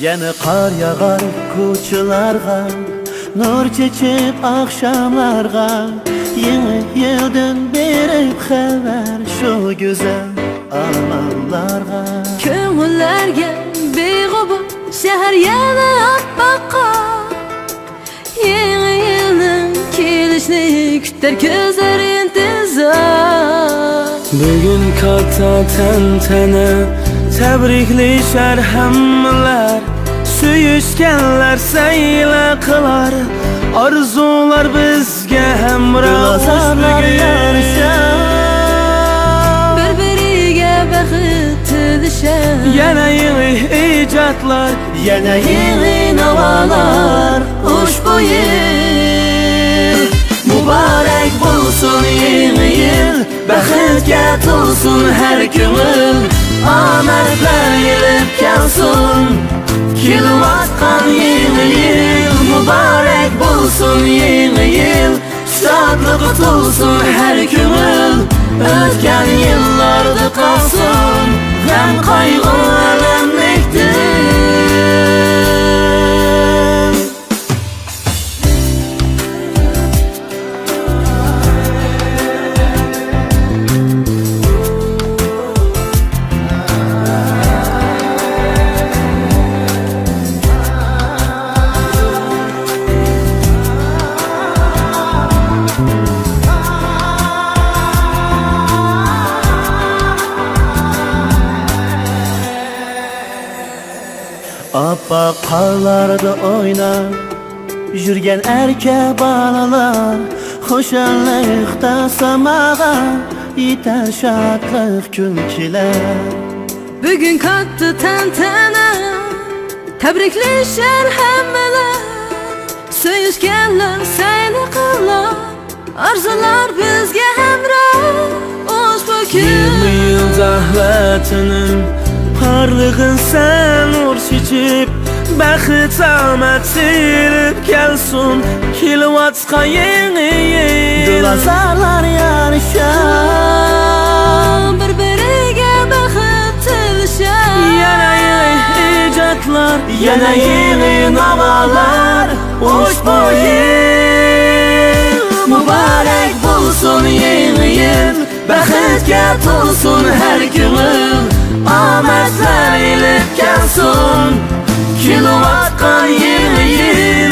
Yana qar yağar ko'chalarga, nur chechib akşamlarga, yeni yıldan berib xabar shu go'zal amallarga. Ko'ngillarga beg'ubor shahar yana oppoqqa, yeni yılning kelishini kutar ko'zlar intizor. Bugün katta tantana, tabriklashar hammalar, suyishganlar sayla qilar, orzular bizga hamroh bugun. Bir-biriga baxt tilashar, Yana yeni ijodlar, Yana yeni navalar ushbu yil muborak bo'lsin. Yeni yil baxtga to'lsin har ko'ngil, omadlar yelib kelsin. Kelayotgan yeni yil muborak bo'lsin. Yeni yil shodlik to'lsin har ko'ngil, o'tgan yillarda qolsin g'am qayg'u alamlikdir. Oppoq qorlarda o'ynab yurgan erka bolalar, xo'shallikda samaga yetar shodlik kulkilar. Bugun katta tantana, tabriklashar hammalar, suyishganlar sayli qilar, orzular bizga hamroh ushbu kun. Yeni yıl zahlatinin parlig'in sen urshitib, baxt omad silib kelsin. Kelayotgan yeni yil, Dilazorlar yarishar, bir-biriga baxt tilashar. yana yeni ijodlar, yana yeni navalar ushbu yil muborak bo'lsin. Yeni yil baxtga to'lsin har ko'ngil, omadlar ilib kelsin. Kelayotgan yeni yil